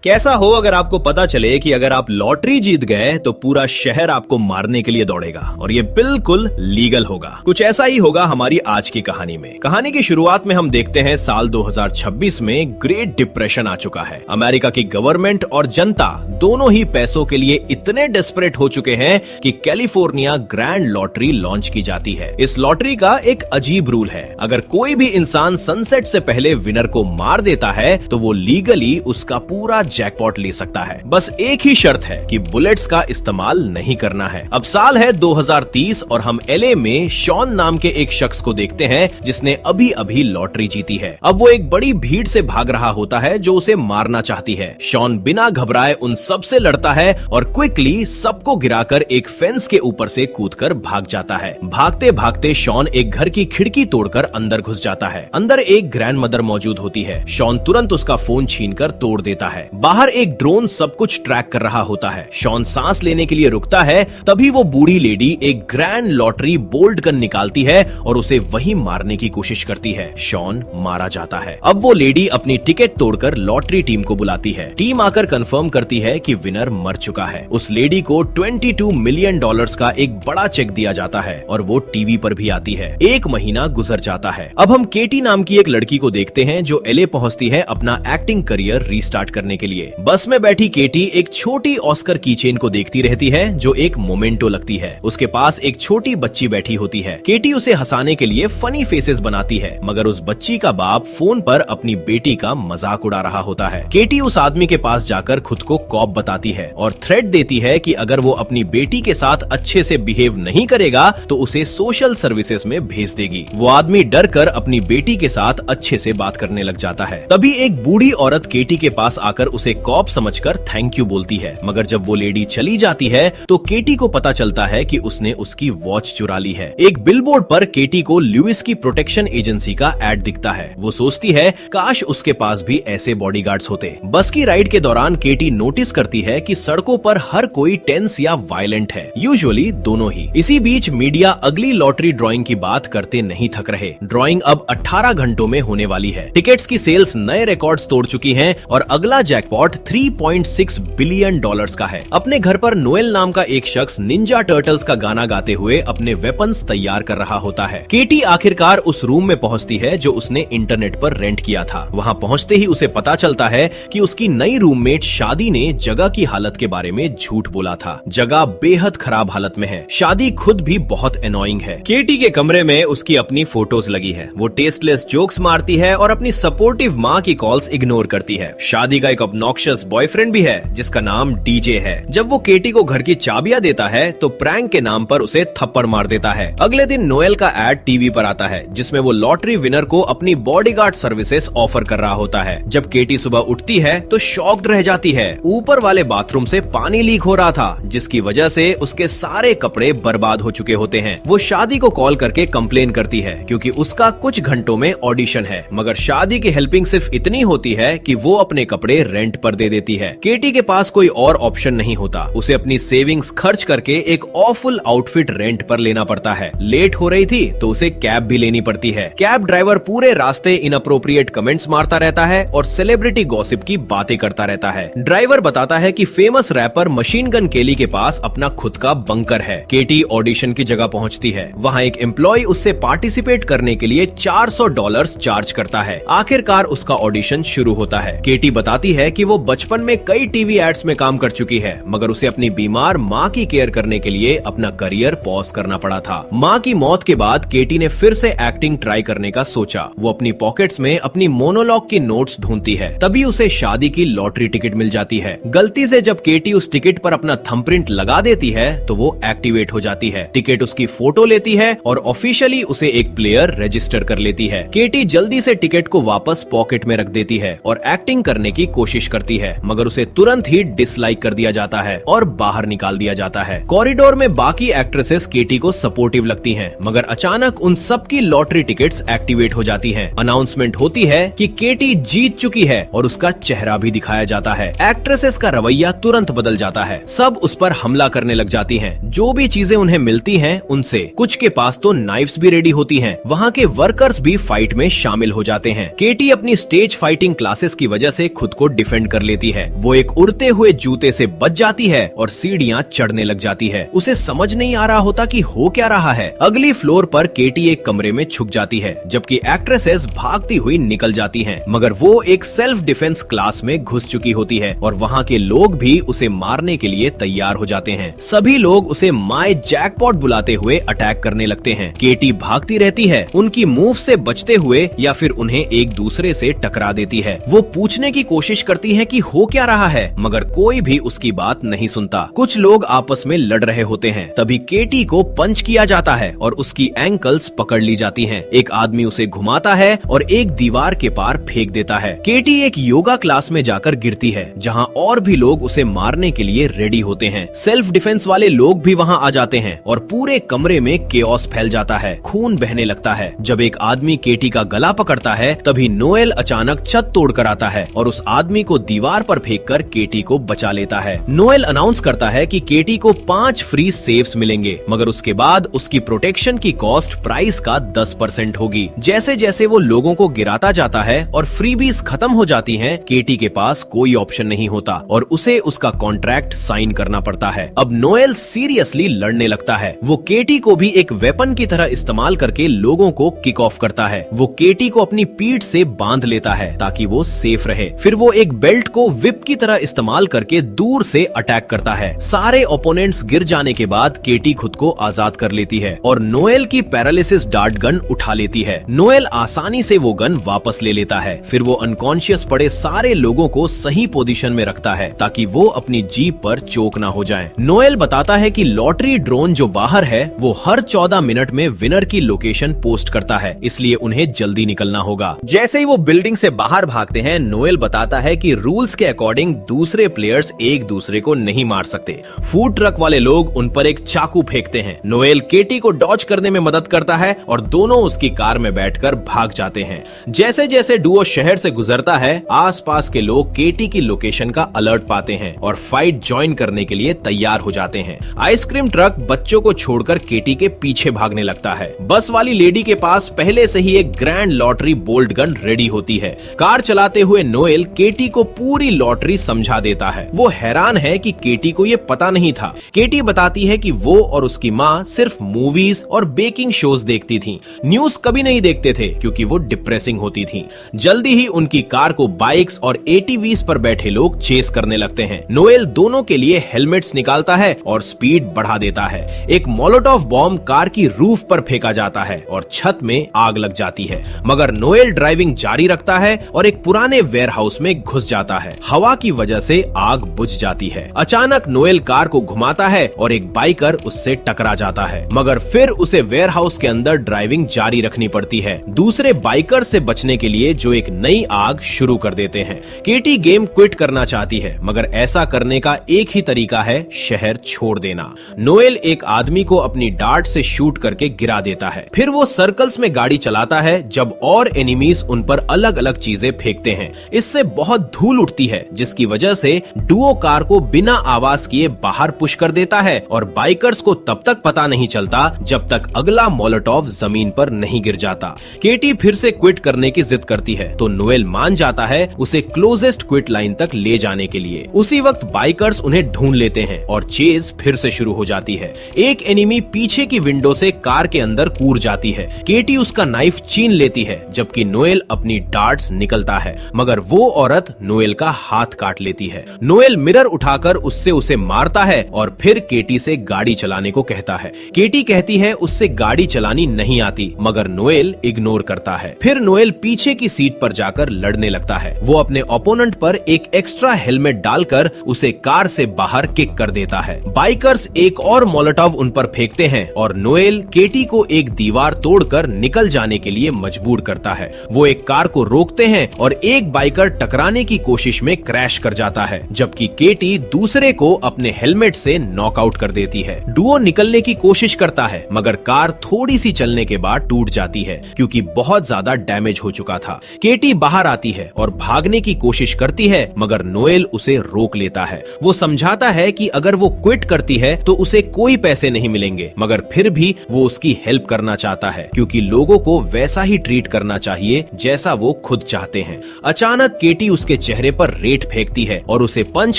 कैसा हो अगर आपको पता चले कि अगर आप लॉटरी जीत गए तो पूरा शहर आपको मारने के लिए दौड़ेगा और ये बिल्कुल लीगल होगा। कुछ ऐसा ही होगा हमारी आज की कहानी में। कहानी की शुरुआत में हम देखते हैं साल 2026 में ग्रेट डिप्रेशन आ चुका है। अमेरिका की गवर्नमेंट और जनता दोनों ही पैसों के लिए इतने डेस्परेट हो चुके हैं कि कैलिफोर्निया ग्रैंड लॉटरी लॉन्च की जाती है। इस लॉटरी का एक अजीब रूल है, अगर कोई भी इंसान सनसेट से पहले विनर को मार देता है तो वो लीगली उसका पूरा जैकपॉट ले सकता है। बस एक ही शर्त है कि बुलेट्स का इस्तेमाल नहीं करना है। अब साल है 2030 और हम एलए में शॉन नाम के एक शख्स को देखते हैं जिसने अभी अभी लॉटरी जीती है। अब वो एक बड़ी भीड़ से भाग रहा होता है जो उसे मारना चाहती है। शॉन बिना घबराए उन सब से लड़ता है और क्विकली सबको गिराकर एक फेंस के ऊपर से कूदकर भाग जाता है। भागते भागते शॉन एक घर की खिड़की तोड़कर अंदर घुस जाता है। अंदर एक ग्रैंड मदर मौजूद होती है। शॉन तुरंत उसका फोन छीनकर तोड़ देता है। बाहर एक ड्रोन सब कुछ ट्रैक कर रहा होता है। शॉन सांस लेने के लिए रुकता है, तभी वो बूढ़ी लेडी एक ग्रैंड लॉटरी बोल्ट गन निकालती है और उसे वहीं मारने की कोशिश करती है। शॉन मारा जाता है। अब वो लेडी अपनी टिकट तोड़कर लॉटरी टीम को बुलाती है। टीम आकर कंफर्म करती है कि विनर मर चुका है। उस लेडी को $22 मिलियन का एक बड़ा चेक दिया जाता है और वो टीवी पर भी आती है। एक महीना गुजर जाता है। अब हम केटी नाम की एक लड़की को देखते हैं जो एलए पहुंचती है अपना एक्टिंग करियर रीस्टार्ट करने के लिए। बस में बैठी केटी एक छोटी ऑस्कर कीचेन को देखती रहती है जो एक मोमेंटो लगती है। उसके पास एक छोटी बच्ची बैठी होती है। केटी उसे हंसाने के लिए फनी फेसेस बनाती है, मगर उस बच्ची का बाप फोन पर अपनी बेटी का मजाक उड़ा रहा होता है। केटी उस आदमी के पास जाकर खुद को कॉप बताती है और थ्रेट देती है कि अगर वो अपनी बेटी के साथ अच्छे से बिहेव नहीं करेगा तो उसे सोशल सर्विसेज में भेज देगी। वो आदमी डर कर अपनी बेटी के साथ अच्छे से बात करने लग जाता है। तभी एक बूढ़ी औरत केटी के पास आकर उसे कॉप समझकर थैंक यू बोलती है, मगर जब वो लेडी चली जाती है तो केटी को पता चलता है कि उसने उसकी वॉच चुरा ली है। एक बिलबोर्ड पर केटी को लुइस की प्रोटेक्शन एजेंसी का एड दिखता है। वो सोचती है काश उसके पास भी ऐसे बॉडीगार्ड्स होते। बस की राइड के दौरान केटी नोटिस करती है कि सड़कों पर हर कोई टेंस या वायलेंट है, यूजुअली दोनों ही। इसी बीच मीडिया अगली लॉटरी ड्रॉइंग की बात करते नहीं थक रहे। ड्रॉइंग अब 18 घंटों में होने वाली है। टिकट्स की सेल्स नए रिकॉर्ड्स तोड़ चुकी हैं और अगला जैकपॉट $3.6 बिलियन का है। अपने घर पर नोएल नाम का एक शख्स निंजा टर्टल्स का गाना गाते हुए अपने वेपन्स तैयार कर रहा होता है। केटी आखिरकार उस रूम में पहुंचती है जो उसने इंटरनेट पर रेंट किया था। वहां पहुंचते ही उसे पता चलता है कि उसकी नई रूममेट शादी ने जगह की हालत के बारे में झूठ बोला था। जगह बेहद खराब हालत में है। शादी खुद भी बहुत एनोइंग है। केटी के कमरे में उसकी अपनी फोटोज लगी है। वो टेस्टलेस जोक्स मारती है और अपनी सपोर्टिव माँ की कॉल्स इग्नोर करती है। शादी का एक ऑब्नॉक्शियस बॉयफ्रेंड भी है जिसका नाम डीजे है। जब वो केटी को घर की चाबियां देता है तो प्रैंक के नाम पर उसे थप्पड़ मार देता है। अगले दिन नोएल का एड टीवी पर आता है जिसमें वो लॉटरी विनर को अपनी बॉडीगार्ड सर्विसेज ऑफर कर रहा होता है। जब केटी सुबह उठती है तो शॉक्ड रह जाती है। ऊपर वाले बाथरूम से पानी लीक हो रहा था जिसकी वजह से उसके सारे कपड़े बर्बाद हो चुके होते हैं। वो शादी को कॉल करके कंप्लेन करती है क्योंकि उसका कुछ घंटों में ऑडिशन है, मगर शादी की हेल्पिंग सिर्फ इतनी होती है कि वो अपने कपड़े रेंट पर दे देती है। केटी के पास कोई और ऑप्शन नहीं होता। उसे अपनी सेविंग्स खर्च करके एक ऑफुल आउटफिट रेंट पर लेना पड़ता है। लेट हो रही थी तो उसे कैब भी लेनी पड़ती है। कैब ड्राइवर पूरे रास्ते इनअप्रोप्रिएट कमेंट्स मारता रहता है और सेलिब्रिटी गॉसिप की बातें करता रहता है। ड्राइवर बताता है कि famous rapper machine Gun Kelly के पास अपना खुद का बंकर है। केटी ऑडिशन की जगह पहुंचती है। वहां एक एम्प्लॉय उससे पार्टिसिपेट करने के लिए $400 चार्ज करता है। आखिरकार उसका ऑडिशन शुरू होता है। केटी बताती है कि वो बचपन में कई टीवी एड्स में काम कर चुकी है, मगर उसे अपनी बीमार माँ की केयर करने के लिए अपना करियर पॉज करना पड़ा था। माँ की मौत के बाद केटी ने फिर से एक्टिंग ट्राई करने का सोचा। वो अपनी पॉकेट्स में अपनी मोनोलॉग की नोट्स ढूंढती है। तभी उसे शादी की लॉटरी टिकट मिल जाती है। गलती से जब केटी उस टिकट पर अपना थंबप्रिंट लगा देती है तो वो एक्टिवेट हो जाती है। टिकट उसकी फोटो लेती है और ऑफिशियली उसे एक प्लेयर रजिस्टर कर लेती है। केटी जल्दी से टिकट को वापस पॉकेट में रख देती है और एक्टिंग करने की कोशिश करती है, मगर उसे तुरंत ही डिसलाइक कर दिया जाता है और बाहर निकाल दिया जाता है। कॉरिडोर में बाकी एक्ट्रेसेस केटी को सपोर्टिव लगती हैं, मगर अचानक उन सबकी लॉटरी टिकट्स एक्टिवेट हो जाती हैं। अनाउंसमेंट होती है कि केटी जीत चुकी है और उसका चेहरा भी दिखाया जाता है। एक्ट्रेसेस का रवैया तुरंत बदल जाता है। सब उस पर हमला करने लग जाती हैं। जो भी चीजें उन्हें मिलती हैं उनसे, कुछ के पास तो नाइफ्स भी रेडी होती हैं। वहाँ के वर्कर्स भी फाइट में शामिल हो जाते हैं। केटी अपनी स्टेज फाइटिंग क्लासेस की वजह से खुद को डिफेंड डिफेंड कर लेती है। वो एक उड़ते हुए जूते से बच जाती है और सीढ़ियां चढ़ने लग जाती है। उसे समझ नहीं आ रहा होता कि हो क्या रहा है। अगली फ्लोर पर केटी एक कमरे में छुप जाती है, जबकि एक्ट्रेसेस भागती हुई निकल जाती हैं। मगर वो एक सेल्फ डिफेंस क्लास में घुस चुकी होती है और वहाँ के लोग भी उसे मारने के लिए तैयार हो जाते हैं। सभी लोग उसे माय जैकपॉट बुलाते हुए अटैक करने लगते हैं। केटी भागती रहती है, उनकी मूव से बचते हुए या फिर उन्हें एक दूसरे से टकरा देती है। वो पूछने की कोशिश करती है कि हो क्या रहा है, मगर कोई भी उसकी बात नहीं सुनता। कुछ लोग आपस में लड़ रहे होते हैं। तभी केटी को पंच किया जाता है और उसकी एंकल्स पकड़ ली जाती हैं। एक आदमी उसे घुमाता है और एक दीवार के पार फेंक देता है। केटी एक योगा क्लास में जाकर गिरती है, जहां और भी लोग उसे मारने के लिए रेडी होते हैं। सेल्फ डिफेंस वाले लोग भी वहां आ जाते हैं और पूरे कमरे में केओस फैल जाता है। खून बहने लगता है। जब एक आदमी केटी का गला पकड़ता है, तभी नोएल अचानक छत तोड़कर आता है और उस आदमी को दीवार पर फेंककर केटी को बचा लेता है। नोएल अनाउंस करता है कि केटी को 5 फ्री सेव्स मिलेंगे, मगर उसके बाद उसकी प्रोटेक्शन की कॉस्ट प्राइस का 10% होगी। जैसे जैसे वो लोगों को गिराता जाता है और फ्रीबीज खत्म हो जाती हैं, केटी के पास कोई ऑप्शन नहीं होता और उसे उसका कॉन्ट्रैक्ट साइन करना पड़ता है। अब नोएल सीरियसली लड़ने लगता है। वो केटी को भी एक वेपन की तरह इस्तेमाल करके लोगों को किक ऑफ करता है। वो केटी को अपनी पीठ से बांध लेता है ताकि वो सेफ रहे। फिर वो एक बेल्ट को विप की तरह इस्तेमाल करके दूर से अटैक करता है। सारे ओपोनेंट्स गिर जाने के बाद केटी खुद को आजाद कर लेती है और नोएल की पैरालिसिस डार्ट गन उठा लेती है। नोएल आसानी से वो गन वापस ले लेता है। फिर वो अनकॉन्शियस पड़े सारे लोगों को सही पोजीशन में रखता है ताकि वो अपनी जीप पर चोक ना हो जाएं। नोएल बताता है कि लॉटरी ड्रोन जो बाहर है वो हर 14 मिनट में विनर की लोकेशन पोस्ट करता है, इसलिए उन्हें जल्दी निकलना होगा। जैसे ही वो बिल्डिंग से बाहर भागते हैं, नोएल बताता है कि रूल्स के अकॉर्डिंग दूसरे प्लेयर्स एक दूसरे को नहीं मार सकते। फूड ट्रक वाले लोग उन पर एक चाकू फेंकते हैं। नोएल केटी को डॉज करने में मदद करता है और दोनों उसकी कार में बैठकर भाग जाते हैं। जैसे जैसे डुओ शहर से गुजरता है, आसपास के लोग केटी की लोकेशन का अलर्ट पाते हैं और फाइट ज्वाइन करने के लिए तैयार हो जाते हैं। आइसक्रीम ट्रक बच्चों को छोड़कर केटी के पीछे भागने लगता है। बस वाली लेडी के पास पहले से ही एक grand lottery bolt gun ready होती है। कार चलाते हुए नोएल केटी को पूरी लॉटरी समझा देता है। वो हैरान है कि केटी को ये पता नहीं था। केटी बताती है कि वो और उसकी माँ सिर्फ मूवीज और बेकिंग शोज देखती थीं। न्यूज कभी नहीं देखते थे क्योंकि वो डिप्रेसिंग होती थीं। जल्दी ही उनकी कार को बाइक्स और एटीवीज पर बैठे लोग चेस करने लगते हैं। नोएल दोनों के लिए हेलमेट्स निकालता है और स्पीड बढ़ा देता है। एक मोलोटोव बॉम्ब कार की रूफ पर फेंका जाता है और छत में आग लग जाती है, मगर नोएल ड्राइविंग जारी रखता है और एक पुराने वेयरहाउस में घुस जाता है। हवा की वजह से आग बुझ जाती है। अचानक नोएल कार को घुमाता है और एक बाइकर उससे टकरा जाता है, मगर फिर उसे वेयरहाउस के अंदर ड्राइविंग जारी रखनी पड़ती है, दूसरे बाइकर से बचने के लिए जो एक नई आग शुरू कर देते हैं। केटी गेम क्विट करना चाहती है, मगर ऐसा करने का एक ही तरीका है, शहर छोड़ देना। नोएल एक आदमी को अपनी डार्ट से शूट करके गिरा देता है। फिर वो सर्कल्स में गाड़ी चलाता है जब और एनिमीज उन पर अलग अलग चीजें फेंकते हैं। इससे बहुत धूल उठती है, जिसकी वजह से डुओ कार को बिना आवाज किए बाहर पुश कर देता है और बाइकर्स को तब तक पता नहीं चलता जब तक अगला मोलोटोव जमीन पर नहीं गिर जाता। केटी फिर से क्विट करने की जिद करती है तो नोएल मान जाता है उसे क्लोजेस्ट क्विट लाइन तक ले जाने के लिए। उसी वक्त बाइकर्स उन्हें ढूंढ लेते हैं और चेज फिर से शुरू हो जाती है। एक एनिमी पीछे की विंडो से कार के अंदर कूद जाती है। केटी उसका नाइफ छीन लेती है, जबकि नोएल अपनी डार्ट्स निकलता है, मगर वो औरत नोएल का हाथ काट लेती है। नोएल मिरर उठाकर उससे उसे मारता है और फिर केटी से गाड़ी चलाने को कहता है। केटी कहती है उससे गाड़ी चलानी नहीं आती, मगर नोएल इग्नोर करता है। फिर नोएल पीछे की सीट पर जाकर लड़ने लगता है। वो अपने ओपोनेंट पर एक एक्स्ट्रा हेलमेट डालकर उसे कार से बाहर किक कर देता है। बाइकर्स एक और मोलोटोव उन पर फेंकते हैं और नोएल केटी को एक दीवार तोड़कर निकल जाने के लिए मजबूर करता है। वो एक कार को रोकते हैं और एक बाइकर टकराने की कोशिश में क्रैश कर जाता है, जबकि केटी दूसरे को अपने हेलमेट से नॉकआउट कर देती है। डुओ निकलने की कोशिश करता है, मगर कार थोड़ी सी चलने के बाद टूट जाती है क्योंकि बहुत ज्यादा डैमेज हो चुका था। केटी बाहर आती है और भागने की कोशिश करती है, मगर नोएल उसे रोक लेता है। वो समझाता है कि अगर वो क्विट करती है तो उसे कोई पैसे नहीं मिलेंगे, मगर फिर भी वो उसकी हेल्प करना चाहता है क्योंकि लोगों को वैसा ही ट्रीट करना चाहिए जैसा वो खुद चाहते हैं। अचानक केटी उसके के चेहरे पर रेत फेंकती है और उसे पंच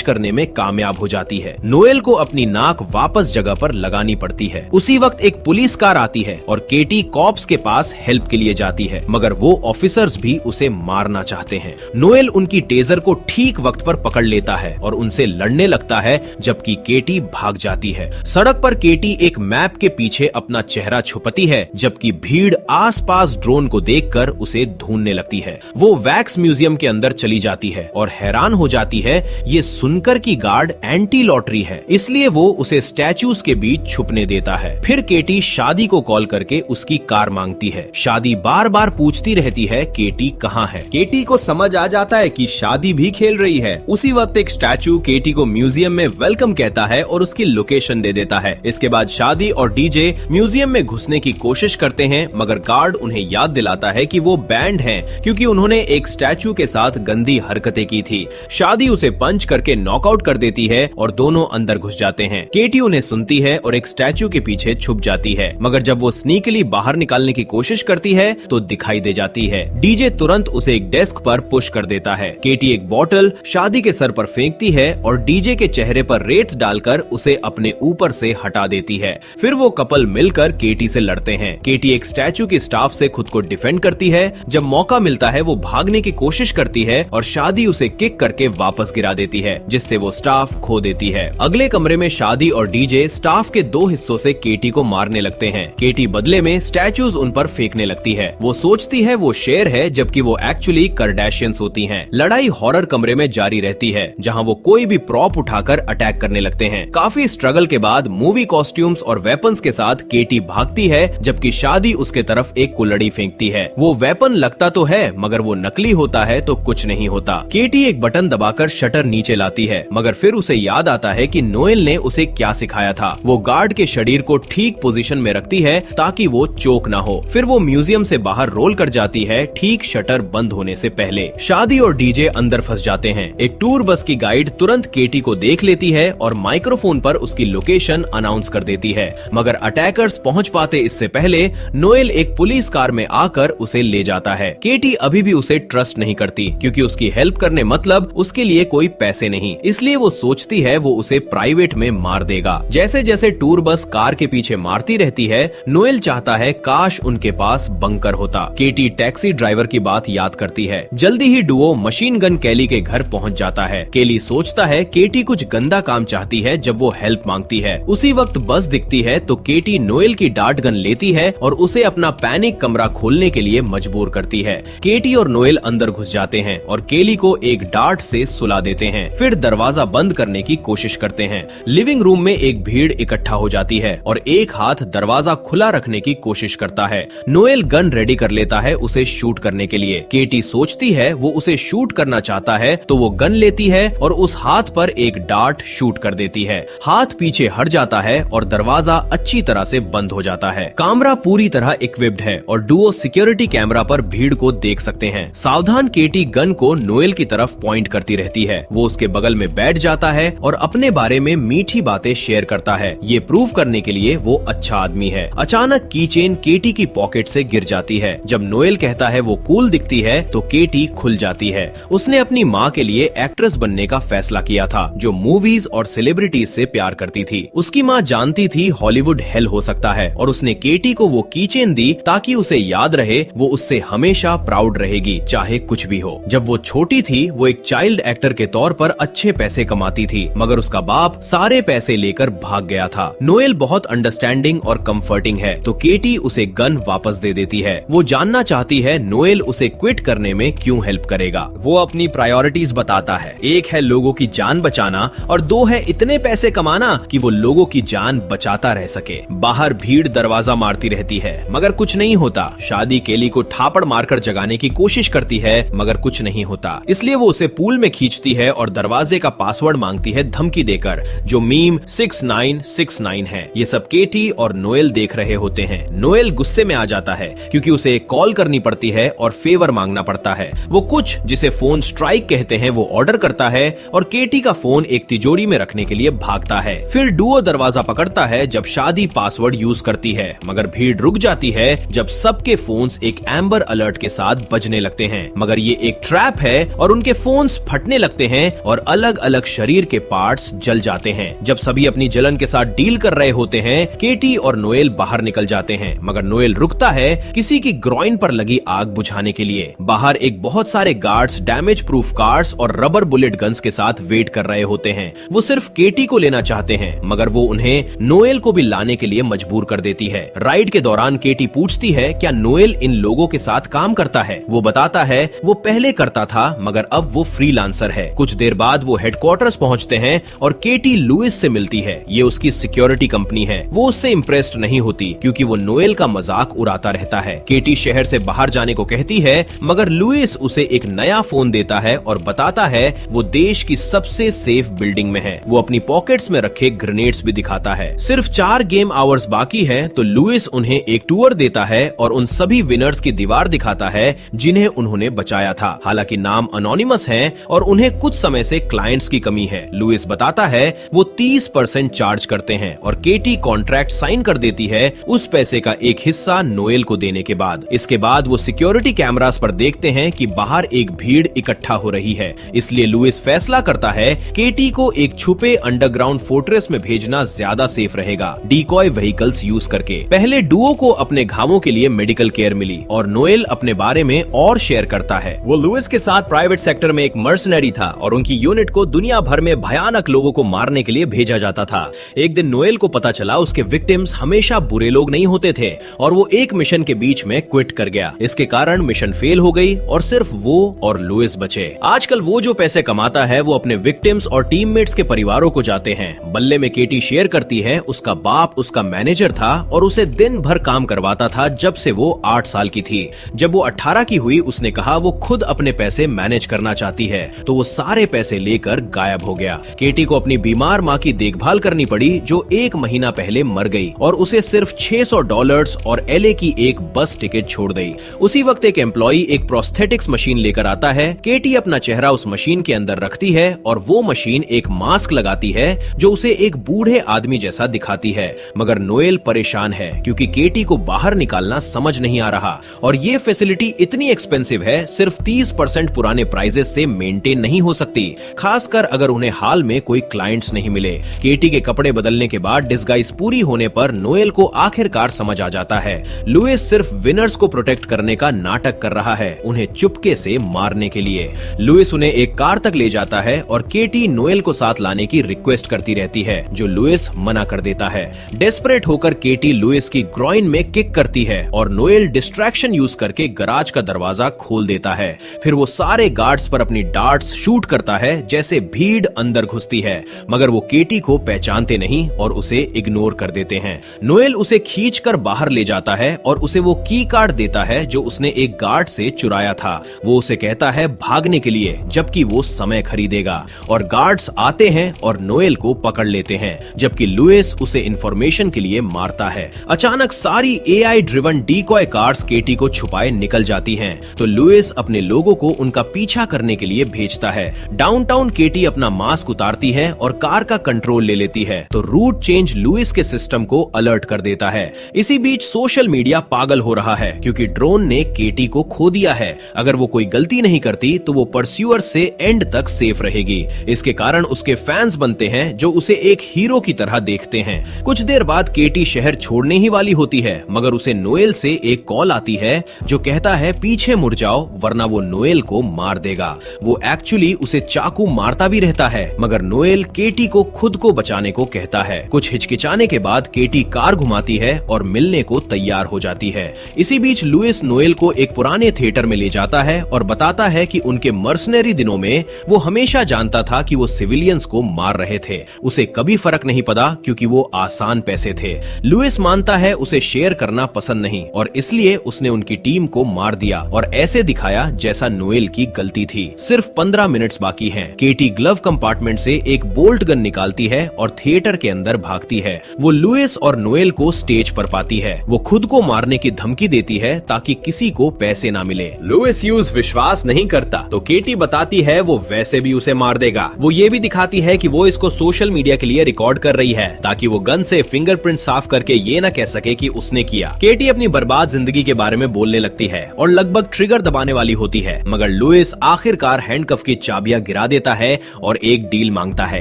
करने में कामयाब हो जाती है। नोएल को अपनी नाक वापस जगह पर लगानी पड़ती है। उसी वक्त एक पुलिस कार आती है और केटी कॉप्स के पास हेल्प के लिए जाती है, मगर वो ऑफिसर्स भी उसे मारना चाहते हैं। नोएल उनकी टेजर को ठीक वक्त पर पकड़ लेता है और उनसे लड़ने लगता है, जबकि केटी भाग जाती है। सड़क पर केटी एक मैप के पीछे अपना चेहरा छुपाती है, जबकि भीड़ आसपास ड्रोन को देखकर उसे ढूंढने लगती है। वो वैक्स म्यूजियम के अंदर चली जाती है और हैरान हो जाती है ये सुनकर कि गार्ड एंटी लॉटरी है, इसलिए वो उसे स्टैचूज के बीच छुपने देता है। फिर केटी शादी को कॉल करके उसकी कार मांगती है। शादी बार बार पूछती रहती है केटी कहाँ है। केटी को समझ आ जाता है कि शादी भी खेल रही है। उसी वक्त एक स्टैचू केटी को म्यूजियम में वेलकम कहता है और उसकी लोकेशन दे देता है। इसके बाद शादी और डीजे म्यूजियम में घुसने की कोशिश करते हैं, मगर गार्ड उन्हें याद दिलाता है कि वो बैंड हैं, क्योंकि उन्होंने एक स्टैचू के साथ गंदी हरकतें की थी। शादी उसे पंच करके नॉकआउट कर देती है और दोनों अंदर घुस जाते हैं। केटी उन्हें सुनती है और एक स्टैचू के पीछे छुप जाती है, मगर जब वो स्नीकली बाहर निकालने की कोशिश करती है तो दिखाई दे जाती है। डीजे तुरंत उसे एक डेस्क पर पुश कर देता है। केटी एक बोतल शादी के सर पर फेंकती है और डीजे के चेहरे पर रेत डालकर उसे अपने ऊपर से हटा देती है। फिर वो कपल मिलकर केटी से लड़ते हैं। केटी एक स्टैचू की स्टाफ से खुद को डिफेंड करती है। जब मौका मिलता है वो भागने की कोशिश करती है और शादी उसे किक करके वापस गिरा देती है, जिससे वो स्टाफ खो देती है। अगले कमरे में शादी और डीजे स्टाफ के दो हिस्सों से केटी को मारने लगते हैं। केटी बदले में स्टैचूज उन पर फेंकने लगती है। वो सोचती है वो शेर है, जबकि वो एक्चुअली कार्डाशियंस होती हैं। लड़ाई हॉरर कमरे में जारी रहती है, जहां वो कोई भी प्रॉप उठाकर अटैक करने लगते हैं। काफी स्ट्रगल के बाद मूवी कॉस्ट्यूम्स और वेपन्स के साथ केटी भागती है, जबकि शादी उसके तरफ एक कुल्हड़ी फेंकती है। वो वेपन लगता तो है, मगर वो नकली होता है तो कुछ नहीं होता। केटी एक बटन दबाकर शटर नीचे लाती है, मगर फिर उसे याद आता है कि नोएल ने उसे क्या सिखाया था। वो गार्ड के शरीर को ठीक पोजीशन में रखती है ताकि वो चोक ना हो। फिर वो म्यूजियम से बाहर रोल कर जाती है, ठीक शटर बंद होने से पहले। शादी और डीजे अंदर फंस जाते हैं। एक टूर बस की गाइड तुरंत केटी को देख लेती है और माइक्रोफोन पर उसकी लोकेशन अनाउंस कर देती है, मगर अटैकर्स पहुंच पाते इससे पहले नोएल एक पुलिस कार में आकर उसे ले जाता है। केटी अभी भी उसे ट्रस्ट नहीं करती, क्योंकि उसकी हेल्प करने मतलब उसके लिए कोई पैसे नहीं, इसलिए वो सोचती है वो उसे प्राइवेट में मार देगा। जैसे जैसे टूर बस कार के पीछे मारती रहती है, नोएल चाहता है काश उनके पास बंकर होता। केटी टैक्सी ड्राइवर की बात याद करती है। जल्दी ही डुओ मशीन गन केली के घर पहुंच जाता है। केली सोचता है केटी कुछ गंदा काम चाहती है जब वो हेल्प मांगती है। उसी वक्त बस दिखती है तो केटी नोएल की डार्ट गन लेती है और उसे अपना पैनिक कमरा खोलने के लिए मजबूर करती है। केटी और नोएल अंदर घुस जाते हैं और केली को एक डार्ट से सुला देते हैं। फिर दरवाजा बंद करने की कोशिश करते हैं। लिविंग रूम में एक भीड़ इकट्ठा हो जाती है और एक हाथ दरवाजा खुला रखने की कोशिश करता है। नोएल गन रेडी कर लेता है उसे शूट करने के लिए। केटी सोचती है वो उसे शूट करना चाहता है तो वो गन लेती है और उस हाथ पर एक डार्ट शूट कर देती है। हाथ पीछे हट जाता है और दरवाजा अच्छी तरह से बंद हो जाता है। कैमरा पूरी तरह इक्विप्ड है और डुओ सिक्योरिटी कैमरा पर भीड़ को देख सकते हैं। सावधान केटी गन को नोएल की तरफ पॉइंट करती रहती है। वो उसके बगल में बैठ जाता है और अपने बारे में मीठी बातें शेयर करता है, ये प्रूव करने के लिए वो अच्छा आदमी है। अचानक की चेन केटी की पॉकेट से गिर जाती है। जब नोएल कहता है वो कूल दिखती है तो केटी खुल जाती है। उसने अपनी माँ के लिए एक्ट्रेस बनने का फैसला किया था, जो मूवीज और सेलिब्रिटीज से प्यार करती थी। उसकी माँ जानती थी हॉलीवुड हेल हो सकता है और उसने केटी को वो की चेन दी ताकि उसे याद रहे वो उससे हमेशा प्राउड रहेगी, चाहे कुछ भी हो। जब वो छोटी थी वो एक चाइल्ड एक्टर के तौर पर अच्छे पैसे कमाती थी, मगर उसका बाप सारे पैसे लेकर भाग गया था। नोएल बहुत अंडरस्टैंडिंग और कंफर्टिंग है तो केटी उसे गन वापस दे देती है। वो जानना चाहती है नोएल उसे क्विट करने में क्यों हेल्प करेगा। वो अपनी प्रायोरिटीज बताता है। एक है लोगों की जान बचाना और दो है इतने पैसे कमाना कि वो लोगों की जान बचाता रह सके। बाहर भीड़ दरवाजा मारती रहती है, मगर कुछ नहीं होता। शादी केली को थापड़ मारकर जगाने की कोशिश करती है, मगर कुछ नहीं होता। इसलिए वो उसे पूल में खींचती है और दरवाजे का पासवर्ड मांगती है धमकी देकर, जो मीम 6969 है। ये सब केटी और नोएल देख रहे होते हैं। नोएल गुस्से में आ जाता है क्योंकि उसे एक कॉल करनी पड़ती है और फेवर मांगना पड़ता है। वो कुछ जिसे फोन स्ट्राइक कहते हैं वो ऑर्डर करता है और केटी का फोन एक तिजोरी में रखने के लिए भागता है। फिर डुओ दरवाजा पकड़ता है जब शादी पासवर्ड यूज करती है, मगर भीड़ रुक जाती है जब सबके फोन्स एक एम्बर अलर्ट के साथ बजने लगते हैं। मगर ये एक ट्रैप है और उनके फोन्स फटने लगते हैं और अलग अलग शरीर के पार्ट्स जल जाते हैं। जब सभी अपनी जलन के साथ डील कर रहे होते हैं, केटी और नोएल बाहर निकल जाते हैं, मगर नोएल रुकता है किसी की ग्रॉइन पर लगी आग बुझाने के लिए। बाहर एक बहुत सारे गार्ड्स डैमेज प्रूफ कार्स और रबर बुलेट गन्स के साथ वेट कर रहे होते हैं। वो सिर्फ केटी को लेना चाहते हैं, मगर वो उन्हें नोएल को भी लाने के लिए मजबूर कर देती है। राइड के दौरान केटी पूछती है क्या नोएल इन लोगों के साथ काम करता है। वो बताता है वो पहले करता था, मगर अब वो फ्रीलांसर है। कुछ देर बाद वो हेडक्वार्टर्स पहुंचते हैं और केटी लुइस से मिलती है। ये उसकी सिक्योरिटी कंपनी है। वो उससे इम्प्रेस्ड नहीं होती क्योंकि वो नोएल का मजाक उड़ाता रहता है। केटी शहर से बाहर जाने को कहती है, मगर लुइस उसे एक नया फोन देता है और बताता है वो देश की सबसे सेफ बिल्डिंग में है। वो अपनी पॉकेट्स में रखे ग्रेनेड्स भी दिखाता है। सिर्फ 4 गेम आवर्स बाकी है तो लुइस उन्हें एक टूर देता है और उन सभी विनर्स की दीवार दिखाता है जिन्हें उन्होंने बचाया था। हालांकि नाम अनोनिमस हैं और उन्हें कुछ समय से क्लाइंट्स की कमी है। लुइस बताता है वो 30% चार्ज करते हैं और केटी कॉन्ट्रैक्ट साइन कर देती है उस पैसे का एक हिस्सा नोएल को देने के बाद। इसके बाद वो सिक्योरिटी कैमरास पर देखते हैं कि बाहर एक भीड़ इकट्ठा हो रही है, इसलिए लुइस फैसला करता है केटी को एक छुपे अंडरग्राउंड फोर्ट्रेस में भेजना ज्यादा सेफ रहेगा, डीकॉय व्हीकल्स यूज करके। पहले डुओ को अपने घावों के लिए मेडिकल केयर मिली और नोएल अपने बारे में और शेयर करता है। वो लुइस के साथ प्राइवेट सेक्टर में एक मर्सनरी था और उनकी यूनिट को दुनिया भर में भयानक लोगों को मारने के लिए भेजा जाता था। एक दिन नोएल को पता चला उसके विक्टिम्स हमेशा बुरे लोग नहीं होते थे और वो एक मिशन के बीच में क्विट कर गया। इसके कारण मिशन फेल हो गई और सिर्फ वो और लुइस बचे। आजकल वो जो पैसे कमाता है वो अपने विक्टिम्स और टीममेट्स के परिवारों को जाते हैं। बल्ले में केटी शेयर करती है उसका बाप उसका मैनेजर था और उसे दिन भर काम करवाता था जब से वो 8 साल की थी। जब वो 18 की हुई उसने कहा वो खुद अपने पैसे मैनेज करना चाहती है, तो वो सारे पैसे लेकर गायब हो गया। केटी को अपनी बीमार माँ की देखभाल करनी पड़ी जो 1 महीना पहले मर गई और उसे सिर्फ $600 और LA की एक बस टिकट छोड़ दी। उसी वक्त एक एम्प्लॉई एक प्रोस्थेटिक्स मशीन लेकर आता है। केटी अपना चेहरा उस मशीन के अंदर रखती है और वो मशीन एक मास्क लगाती है जो उसे एक बूढ़े आदमी जैसा दिखाती है। मगर नोएल परेशान है क्योंकि केटी को बाहर निकालना समझ नहीं आ रहा और ये फैसिलिटी इतनी एक्सपेंसिव है, सिर्फ 30% पुराने प्राइजेस से मेंटेन नहीं हो सकती, खासकर अगर उन्हें हाल में कोई क्लाइंट्स नहीं मिले। केटी के कपड़े बदलने के बाद डिस्गाइज पूरी होने पर नोएल को आखिरकार समझ आ जाता है लुइस सिर्फ विनर्स को प्रोटेक्ट करने का नाटक कर रहा है, उन्हें चुपके से मारने के लिए। लुइस उन्हें एक कार तक ले जाता है और केटी नोएल को साथ लाने की रिक्वेस्ट करती रहती है जो लुइस मना कर देता है। डेस्परेट होकर केटी लुइस की ग्रॉइन में किक करती है और नोएल डिस्ट्रैक्शन यूज करके गराज का दरवाजा खोल देता है। फिर वो सारे गार्ड्स पर अपनी डार्ट्स शूट करता है जैसे भीड़ अंदर घुसती है, मगर वो केटी को पहचानते नहीं और उसे इग्नोर कर देते हैं। नोएल उसे खींचकर बाहर ले जाता है और उसे वो की कार्ड देता है जो उसने एक गार्ड से चुराया था। वो उसे कहता है भागने के लिए, जबकि वो समय खरीदेगा और गार्ड्स आते हैं और नोएल को पकड़ लेते हैं, जबकि लुइस उसे इंफॉर्मेशन के लिए मारता है। अचानक सारी AI ड्रिवन डीकॉय कार्स केटी को छुपाए निकल जाती हैं, तो लुइस अपने लोगों को उनका पीछा करने के लिए भेजता है। डाउनटाउन केटी अपना मास्क उतारती है और कार का कंट्रोल ले लेती है, तो रूट चेंज लुइस के सिस्टम को अलर्ट कर देता है। इसी बीच सोशल मीडिया पागल हो रहा है क्योंकि ड्रोन ने केटी को खो दिया है। अगर वो कोई गलती नहीं करती तो वो परस्यूअर से एंड तक सेफ रहेगी। इसके कारण उसके फैंस बनते हैं जो उसे एक हीरो की तरह देखते हैं। कुछ देर बाद केटी शहर छोड़ने ही वाली होती है, मगर उसे नोएल से एक कॉल आती है जो कहता है पीछे मुड़ जाओ वरना वो नोएल को मार देगा। वो एक्चुअली उसे चाकू मारता भी रहता है, मगर नोएल केटी को खुद को बचाने को कहता है। कुछ हिचकिचाने के बाद केटी कार घुमाती है और मिलने को तैयार हो जाती है। इसी बीच लुइस नोएल को एक पुराने थिएटर में ले जाता है और बताता है कि उनके मर्सनरी दिनों में वो हमेशा जानता था कि वो सिविलियंस को मार रहे थे। उसे कभी फर्क नहीं पड़ा क्योंकि वो आसान पैसे थे। लुइस मानता है उसे शेयर करना पसंद नहीं और इसलिए उसने उनकी टीम को मार दिया और ऐसे दिखाया जैसा नोएल की गलती थी। सिर्फ 15 मिनट्स बाकी हैं। केटी ग्लव कंपार्टमेंट से एक बोल्ट गन निकालती है और थिएटर के अंदर भागती है। वो लुइस और नोएल को स्टेज पर पाती है। वो खुद को मारने की धमकी देती है ताकि किसी को पैसे ना मिले। लुइस यूज विश्वास नहीं करता तो केटी बताती है वो वैसे भी उसे मार देगा। वो ये भी दिखाती है कि वो इसको सोशल मीडिया के लिए रिकॉर्ड कर रही है ताकि वो गन से फिंगरप्रिंट साफ करके ये ना कह सके कि उसने किया। केटी अपनी बर्बाद जिंदगी के बारे में बोलने लगती है और लगभग ट्रिगर दबाने वाली होती है, मगर लुइस लुइस आखिरकार हैंडकफ की चाबियां गिरा देता है और एक डील मांगता है।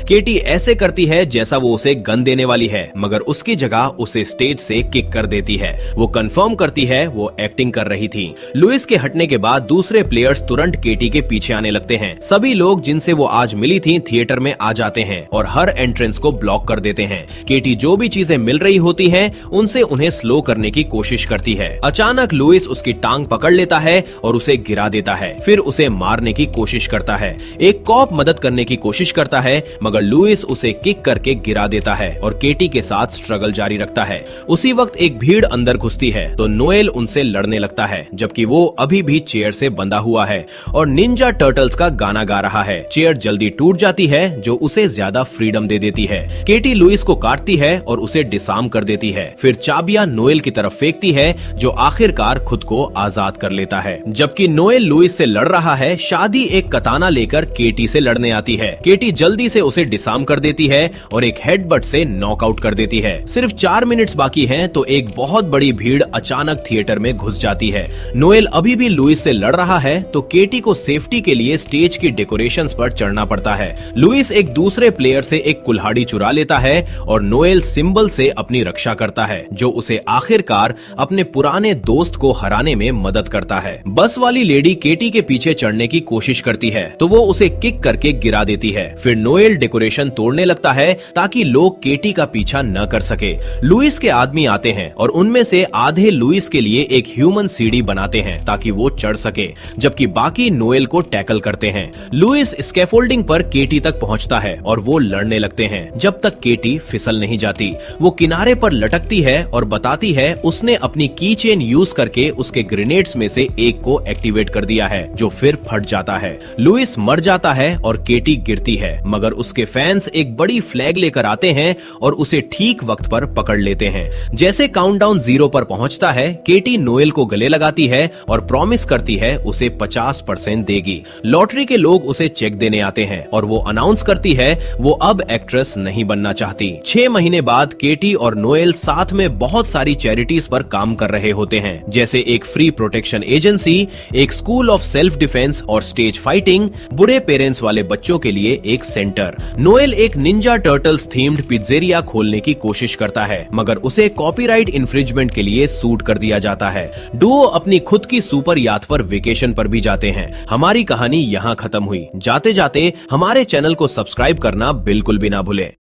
केटी ऐसे करती है जैसा वो उसे गन देने वाली है, मगर उसकी जगह उसे स्टेज से किक कर देती है। वो कंफर्म करती है वो एक्टिंग कर रही थी। लुइस के हटने के बाद दूसरे प्लेयर्स तुरंत केटी के पीछे आने लगते हैं। सभी लोग जिनसे वो आज मिली थी थिएटर में आ जाते हैं और हर एंट्रेंस को ब्लॉक कर देते हैं। केटी जो भी चीजें मिल रही होती हैं, उनसे उन्हें स्लो करने की कोशिश करती है। अचानक लुइस उसकी टांग पकड़ लेता है और उसे गिरा देता है, फिर उसे मारने की कोशिश करता है। एक कॉप मदद करने की कोशिश करता है, मगर लुइस उसे किक करके गिरा देता है और केटी के साथ स्ट्रगल जारी रखता है। उसी वक्त एक भीड़ अंदर घुसती है तो नोएल उनसे लड़ने लगता है, जबकि वो अभी भी चेयर से बंधा हुआ है और निंजा टर्टल्स का गाना गा रहा है। चेयर जल्दी टूट जाती है जो उसे ज्यादा फ्रीडम दे देती है। केटी लुइस को काटती है और उसे डिसार्म कर देती है, फिर चाबियां नोएल की तरफ फेंकती है जो आखिरकार खुद को आजाद कर लेता है। जबकि नोएल लुइस से लड़ रहा है, शादी एक कताना लेकर केटी से लड़ने आती है। केटी जल्दी से उसे डिसार्म कर देती है और एक हेडबट से नॉकआउट कर देती है। सिर्फ 4 मिनट्स बाकी हैं तो एक बहुत बड़ी भीड़ अचानक थिएटर में घुस जाती है। नोएल अभी भी लुइस से लड़ रहा है तो केटी को सेफ्टी के लिए स्टेज की डेकोरेशंस पर चढ़ना पड़ता है। लुइस एक दूसरे प्लेयर से एक कुल्हाड़ी चुरा लेता है और नोएल सिंबल से अपनी रक्षा करता है, जो उसे आखिरकार अपने पुराने दोस्त को हराने में मदद करता है। बस वाली लेडी केटी के पीछे चढ़ने की कोशिश करती है तो वो उसे किक करके गिरा देती है। फिर नोएल डेकोरेशन तोड़ने लगता है ताकि लोग केटी का पीछा न कर सके। लुइस के आदमी आते हैं और उनमें से आधे लुइस के लिए एक ह्यूमन सीढ़ी बनाते हैं ताकि वो चढ़ सके, जबकि बाकी नोएल को टैकल करते हैं। लुइस स्कैफोल्डिंग पर केटी तक पहुंचता है और वो लड़ने लगते हैं जब तक केटी फिसल नहीं जाती। वो किनारे पर लटकती है और बताती है उसने अपनी की चेन यूज करके उसके ग्रेनेड्स में से एक को एक्टिवेट कर दिया है, जो फिर फट जाता है। लुइस मर जाता है और केटी गिरती है, मगर उसके फैंस एक बड़ी फ्लैग लेकर आते हैं और उसे ठीक वक्त पर पकड़ लेते हैं। जैसे काउंटडाउन 0 पर पहुंचता है, केटी नोएल को गले लगाती है और प्रॉमिस करती है उसे 50% देगी। लॉटरी के लोग उसे चेक देने आते हैं और वो अनाउंस करती है वो अब एक्ट्रेस नहीं बनना चाहती। 6 महीने बाद केटी और नोएल साथ में बहुत सारी चैरिटीज पर काम कर रहे होते हैं, जैसे एक फ्री प्रोटेक्शन एजेंसी, एक स्कूल ऑफ सेल्फ डिफेंस और स्टेज फाइटिंग, बुरे पेरेंट्स वाले बच्चों के लिए एक सेंटर। नोएल एक निंजा टर्टल्स थीम्ड पिज्जेरिया खोलने की कोशिश करता है, मगर उसे कॉपीराइट इंफ्रिंजमेंट के लिए सूट कर दिया जाता है। डुओ अपनी खुद की सुपर यात पर वेकेशन पर भी जाते हैं। हमारी कहानी यहाँ खत्म हुई। जाते जाते हमारे चैनल को सब्सक्राइब करना बिल्कुल भी ना भूलें।